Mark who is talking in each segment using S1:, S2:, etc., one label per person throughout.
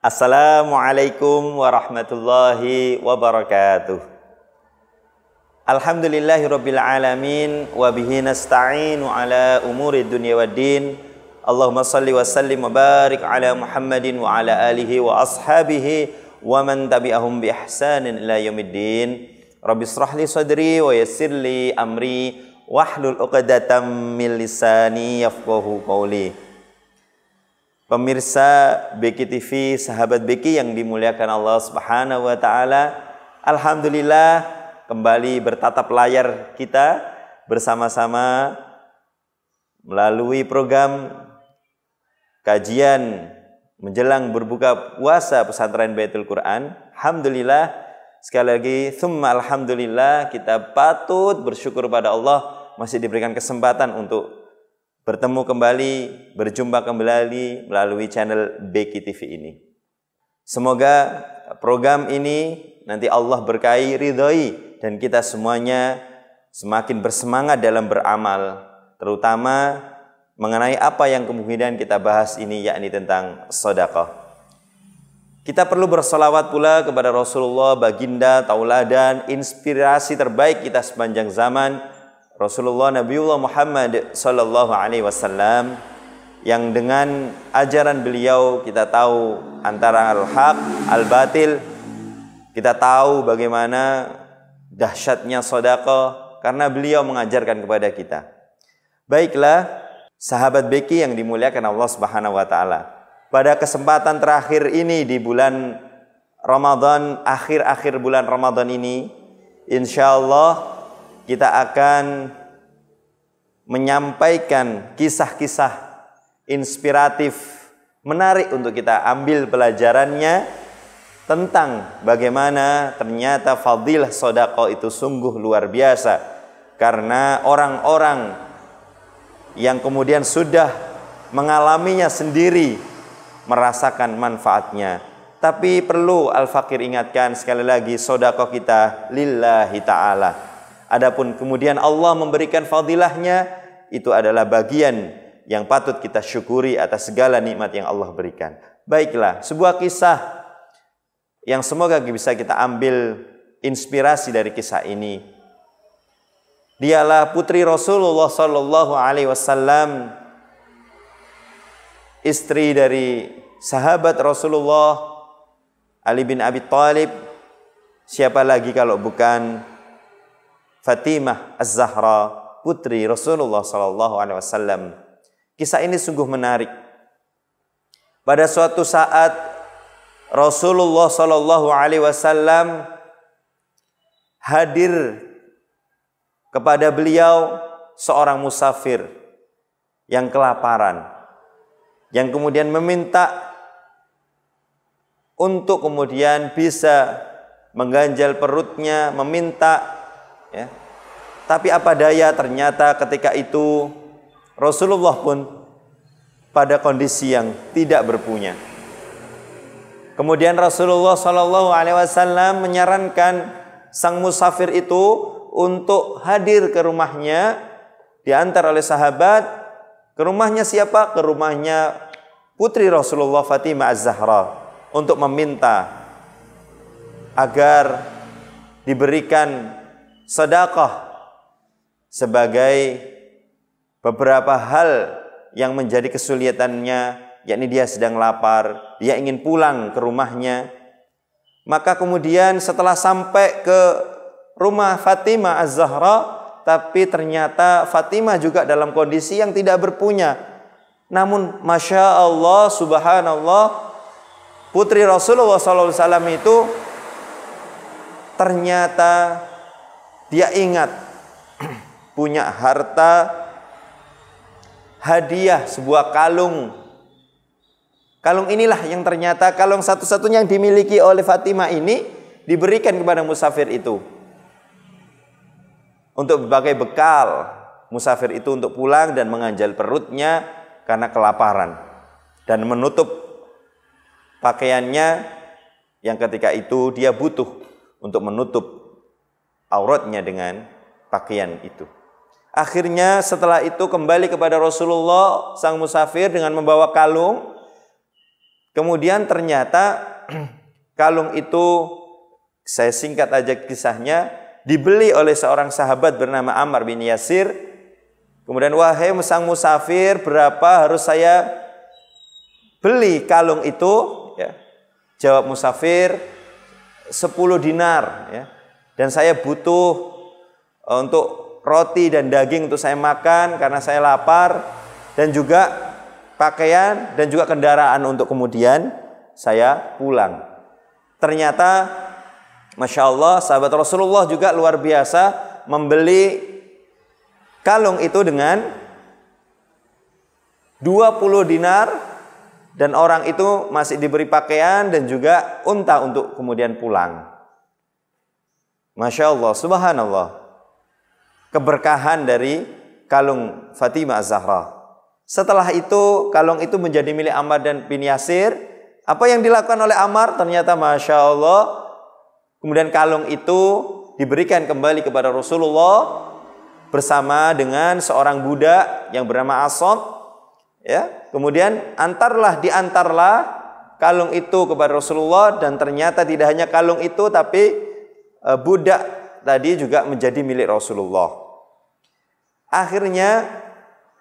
S1: Assalamualaikum warahmatullahi wabarakatuh. Alhamdulillahirabbil alamin wa bihi nasta'inu ala umuri dunya waddin. Allahumma shalli wa sallim wa barik ala Muhammadin wa ala alihi wa ashabihi wa man tabi'ahum bi ihsanin ila yaumiddin. Rabbi shrah li sadri wa yassir li amri wahlul 'uqdatam min lisani yafqahu qawli. Pemirsa Beki TV, sahabat Beki yang dimuliakan Allah Subhanahu wa taala, alhamdulillah kembali bertatap layar kita bersama-sama melalui program kajian menjelang berbuka puasa pesantren Baitul Quran. Alhamdulillah, sekali lagi tsumma alhamdulillah, kita patut bersyukur pada Allah masih diberikan kesempatan untuk bertemu kembali, berjumpa kembali melalui channel Beki TV ini. Semoga program ini nanti Allah berkahi, ridhoi, dan kita semuanya semakin bersemangat dalam beramal, terutama mengenai apa yang kemudian kita bahas ini, yakni tentang sedekah. Kita perlu bersolawat pula kepada Rasulullah, baginda, tauladan, inspirasi terbaik kita sepanjang zaman, Rasulullah Nabiullah Muhammad sallallahu alaihi wasallam, yang dengan ajaran beliau kita tahu antara al-haq, al-batil. Kita tahu bagaimana dahsyatnya sedekah karena beliau mengajarkan kepada kita. Baiklah, sahabat Beki yang dimuliakan Allah Subhanahu wa taala. Pada kesempatan terakhir ini di bulan Ramadan, akhir-akhir bulan Ramadan ini, insyaallah kita akan menyampaikan kisah-kisah inspiratif, menarik untuk kita ambil pelajarannya tentang bagaimana ternyata fadilah sedekah itu sungguh luar biasa. Karena orang-orang yang kemudian sudah mengalaminya sendiri merasakan manfaatnya. Tapi perlu Al-Fakir ingatkan sekali lagi, sedekah kita lillahi ta'ala. Adapun kemudian Allah memberikan fadilahnya, itu adalah bagian yang patut kita syukuri atas segala nikmat yang Allah berikan. Baiklah, sebuah kisah yang semoga bisa kita ambil inspirasi dari kisah ini. Dialah putri Rasulullah sallallahu alaihi wasallam, istri dari sahabat Rasulullah Ali bin Abi Thalib. Siapa lagi kalau bukan Fatimah Az-Zahra, putri Rasulullah sallallahu alaihi wasallam. Kisah ini sungguh menarik. Pada suatu saat Rasulullah sallallahu alaihi wasallam hadir kepada beliau seorang musafir yang kelaparan, yang kemudian meminta untuk kemudian bisa mengganjal perutnya, meminta, ya. Tapi apa daya, ternyata ketika itu Rasulullah pun pada kondisi yang tidak berpunya. Kemudian Rasulullah Shallallahu Alaihi Wasallam menyarankan sang musafir itu untuk hadir ke rumahnya, diantar oleh sahabat ke rumahnya. Siapa? Ke rumahnya putri Rasulullah Fatimah Az-Zahra, untuk meminta agar diberikan sedekah sebagai beberapa hal yang menjadi kesulitannya, yakni dia sedang lapar, dia ingin pulang ke rumahnya. Maka kemudian setelah sampai ke rumah Fatimah Az-Zahra, tapi ternyata Fatimah juga dalam kondisi yang tidak berpunya. Namun Masya Allah, Subhanallah, putri Rasulullah SAW itu ternyata dia ingat punya harta hadiah, sebuah kalung. Kalung inilah yang ternyata kalung satu-satunya yang dimiliki oleh Fatimah ini diberikan kepada musafir itu untuk sebagai bekal musafir itu untuk pulang dan menganjal perutnya karena kelaparan, dan menutup pakaiannya yang ketika itu dia butuh untuk menutup auratnya dengan pakaian itu. Akhirnya setelah itu kembali kepada Rasulullah sang musafir dengan membawa kalung. Kemudian ternyata kalung itu, saya singkat aja kisahnya, dibeli oleh seorang sahabat bernama Ammar bin Yasir. Kemudian, wahai sang musafir, berapa harus saya beli kalung itu? Ya. Jawab musafir, 10 dinar. Ya. Dan saya butuh untuk roti dan daging untuk saya makan karena saya lapar, dan juga pakaian dan juga kendaraan untuk kemudian saya pulang. Ternyata Masya Allah, sahabat Rasulullah juga luar biasa, membeli kalung itu dengan 20 dinar, dan orang itu masih diberi pakaian dan juga unta untuk kemudian pulang. Masya Allah, subhanallah, keberkahan dari kalung Fatimah Az-Zahra. Setelah itu kalung itu menjadi milik Ammar bin Yasir. Apa yang dilakukan oleh Ammar? Ternyata Masya Allah, kemudian kalung itu diberikan kembali kepada Rasulullah bersama dengan seorang budak yang bernama Asom. Ya, kemudian diantarlah kalung itu kepada Rasulullah, dan ternyata tidak hanya kalung itu, tapi budak tadi juga menjadi milik Rasulullah. Akhirnya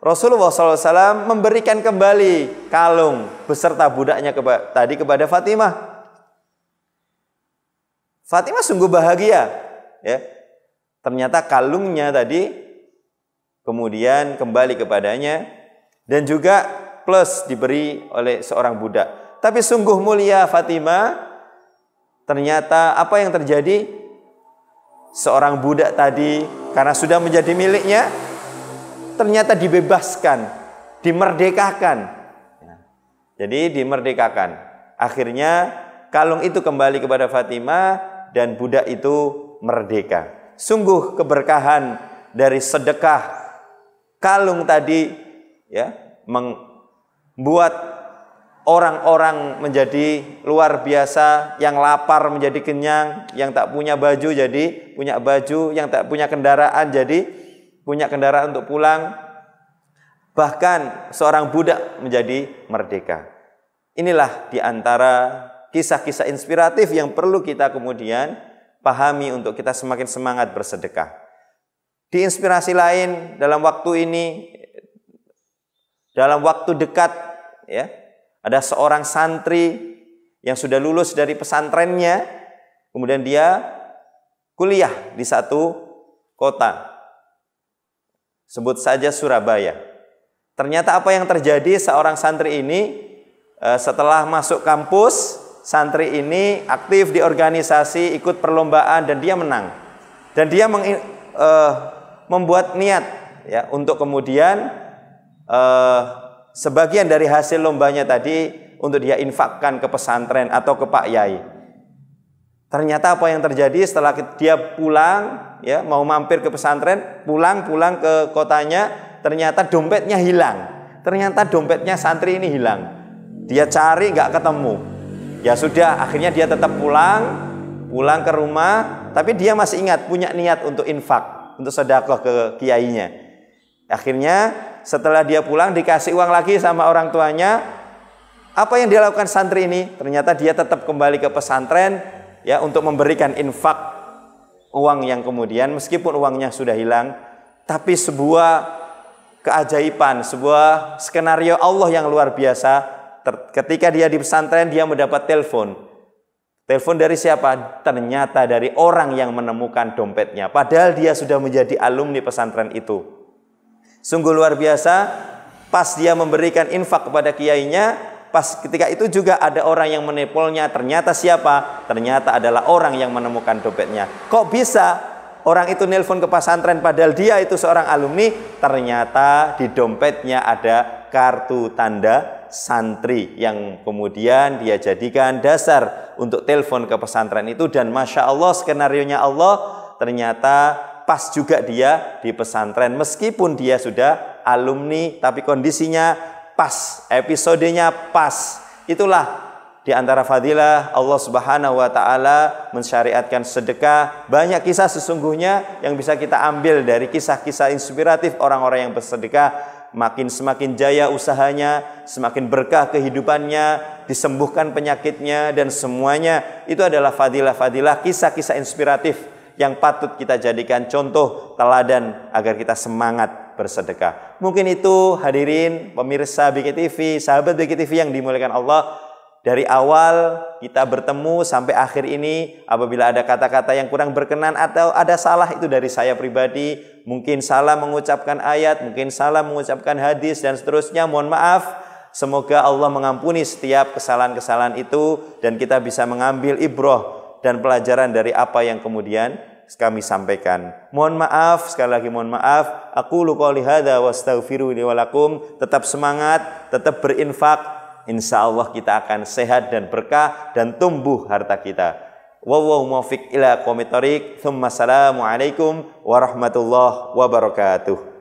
S1: Rasulullah SAW memberikan kembali kalung beserta budaknya tadi kepada Fatimah. Fatimah sungguh bahagia, ya. Ternyata kalungnya tadi kemudian kembali kepadanya, dan juga plus diberi oleh seorang budak. Tapi sungguh mulia Fatimah. Ternyata apa yang terjadi? Seorang budak tadi karena sudah menjadi miliknya, ternyata dibebaskan, dimerdekakan. Jadi dimerdekakan. Akhirnya kalung itu kembali kepada Fatimah dan budak itu merdeka. Sungguh keberkahan dari sedekah kalung tadi, ya, membuat orang-orang menjadi luar biasa. Yang lapar menjadi kenyang, yang tak punya baju jadi punya baju, yang tak punya kendaraan jadi punya kendaraan untuk pulang. Bahkan seorang budak menjadi merdeka. Inilah diantara kisah-kisah inspiratif yang perlu kita kemudian pahami untuk kita semakin semangat bersedekah. Di inspirasi lain dalam waktu ini, dalam waktu dekat, ya, ada seorang santri yang sudah lulus dari pesantrennya, kemudian dia kuliah di satu kota, sebut saja Surabaya. Ternyata apa yang terjadi, seorang santri ini setelah masuk kampus, santri ini aktif di organisasi, ikut perlombaan, dan dia menang. Dan dia membuat niat, ya, untuk kemudian sebagian dari hasil lombanya tadi untuk dia infakkan ke pesantren atau ke Pak Yai. Ternyata apa yang terjadi setelah dia pulang, ya, mau mampir ke pesantren, pulang ke kotanya, ternyata dompetnya hilang. Ternyata dompetnya santri ini hilang. Dia cari nggak ketemu. Ya sudah, akhirnya dia tetap pulang ke rumah, tapi dia masih ingat punya niat untuk infak, untuk sedekah ke kiainya. Akhirnya setelah dia pulang dikasih uang lagi sama orang tuanya. Apa yang dia lakukan santri ini? Ternyata dia tetap kembali ke pesantren, ya, untuk memberikan infak uang yang kemudian meskipun uangnya sudah hilang, tapi sebuah keajaiban, sebuah skenario Allah yang luar biasa. Ketika dia di pesantren, dia mendapat telepon. Telepon dari siapa? Ternyata dari orang yang menemukan dompetnya. Padahal dia sudah menjadi alumni pesantren itu. Sungguh luar biasa. Pas dia memberikan infak kepada kiainya, pas ketika itu juga ada orang yang menelponnya. Ternyata siapa? Ternyata adalah orang yang menemukan dompetnya. Kok bisa orang itu nelpon ke pesantren padahal dia itu seorang alumni? Ternyata di dompetnya ada kartu tanda santri yang kemudian dia jadikan dasar untuk telepon ke pesantren itu. Dan Masya Allah, skenarionya Allah, ternyata pas juga dia di pesantren meskipun dia sudah alumni, tapi kondisinya pas, episodenya pas. Itulah di antara fadilah Allah Subhanahu wa taala mensyariatkan sedekah. Banyak kisah sesungguhnya yang bisa kita ambil dari kisah-kisah inspiratif orang-orang yang bersedekah. semakin jaya usahanya, semakin berkah kehidupannya, disembuhkan penyakitnya, dan semuanya itu adalah fadilah-fadilah, kisah-kisah inspiratif yang patut kita jadikan contoh teladan agar kita semangat bersedekah. Mungkin itu hadirin pemirsa BKTV, sahabat BKTV yang dimuliakan Allah. Dari awal kita bertemu sampai akhir ini, apabila ada kata-kata yang kurang berkenan atau ada salah, itu dari saya pribadi. Mungkin salah mengucapkan ayat, mungkin salah mengucapkan hadis, dan seterusnya. Mohon maaf. Semoga Allah mengampuni setiap kesalahan-kesalahan itu, dan kita bisa mengambil ibrah dan pelajaran dari apa yang kemudian kami sampaikan. Mohon maaf, sekali lagi mohon maaf. Aqulu qouli hadza wa astaghfiru li wa lakum. Tetap semangat, tetap berinfak. Insya Allah kita akan sehat dan berkah dan tumbuh harta kita. Wallahu muwaffiq ila aqwamit thoriq. Tsumma assalamu alaikum warahmatullahi wabarakatuh.